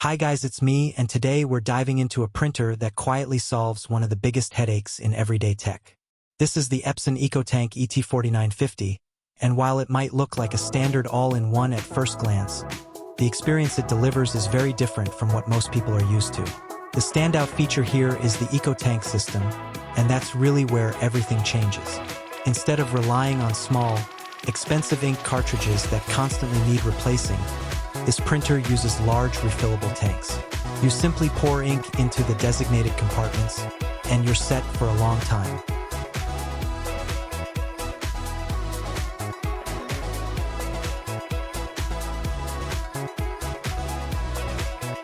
Hi guys, it's me, and today we're diving into a printer that quietly solves one of the biggest headaches in everyday tech. This is the Epson EcoTank ET-4950, and while it might look like a standard all-in-one at first glance, the experience it delivers is very different from what most people are used to. The standout feature here is the EcoTank system, and that's really where everything changes. Instead of relying on small, expensive ink cartridges that constantly need replacing, this printer uses large refillable tanks. You simply pour ink into the designated compartments, and you're set for a long time.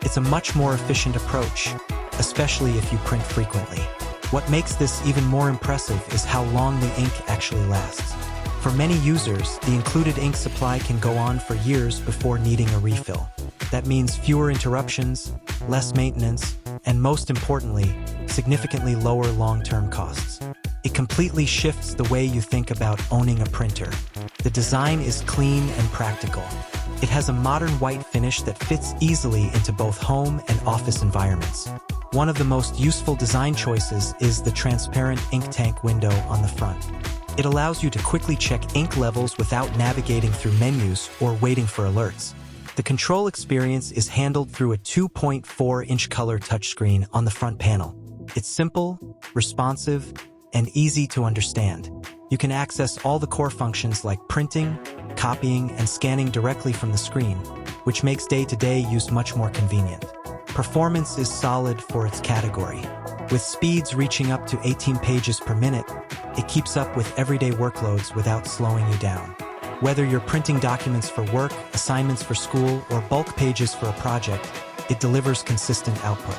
It's a much more efficient approach, especially if you print frequently. What makes this even more impressive is how long the ink actually lasts. For many users, the included ink supply can go on for years before needing a refill. That means fewer interruptions, less maintenance, and most importantly, significantly lower long-term costs. It completely shifts the way you think about owning a printer. The design is clean and practical. It has a modern white finish that fits easily into both home and office environments. One of the most useful design choices is the transparent ink tank window on the front. It allows you to quickly check ink levels without navigating through menus or waiting for alerts. The control experience is handled through a 2.4-inch color touchscreen on the front panel. It's simple, responsive, and easy to understand. You can access all the core functions like printing, copying, and scanning directly from the screen, which makes day-to-day use much more convenient. Performance is solid for its category. With speeds reaching up to 18 pages per minute, it keeps up with everyday workloads without slowing you down. Whether you're printing documents for work, assignments for school, or bulk pages for a project, it delivers consistent output.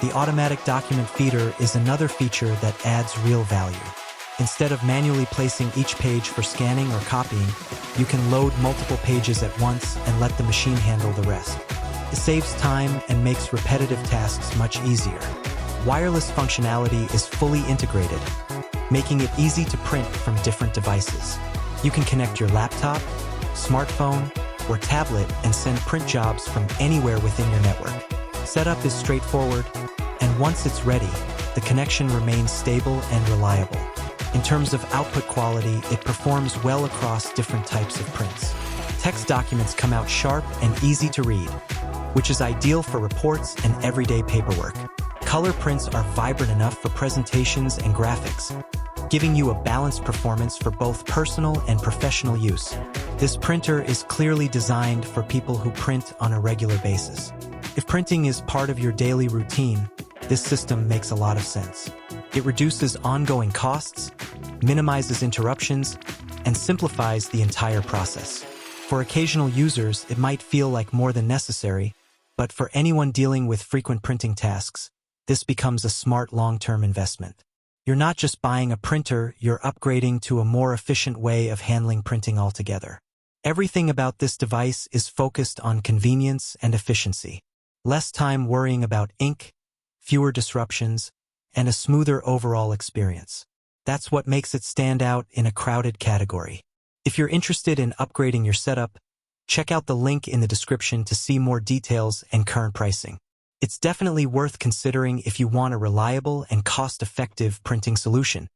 The automatic document feeder is another feature that adds real value. Instead of manually placing each page for scanning or copying, you can load multiple pages at once and let the machine handle the rest. It saves time and makes repetitive tasks much easier. Wireless functionality is fully integrated, making it easy to print from different devices. You can connect your laptop, smartphone, or tablet and send print jobs from anywhere within your network. Setup is straightforward, and once it's ready, the connection remains stable and reliable. In terms of output quality, it performs well across different types of prints. Text documents come out sharp and easy to read, which is ideal for reports and everyday paperwork. Color prints are vibrant enough for presentations and graphics, giving you a balanced performance for both personal and professional use. This printer is clearly designed for people who print on a regular basis. If printing is part of your daily routine, this system makes a lot of sense. It reduces ongoing costs, minimizes interruptions, and simplifies the entire process. For occasional users, it might feel like more than necessary, but for anyone dealing with frequent printing tasks, this becomes a smart long-term investment. You're not just buying a printer, you're upgrading to a more efficient way of handling printing altogether. Everything about this device is focused on convenience and efficiency. Less time worrying about ink, fewer disruptions, and a smoother overall experience. That's what makes it stand out in a crowded category. If you're interested in upgrading your setup, check out the link in the description to see more details and current pricing. It's definitely worth considering if you want a reliable and cost-effective printing solution.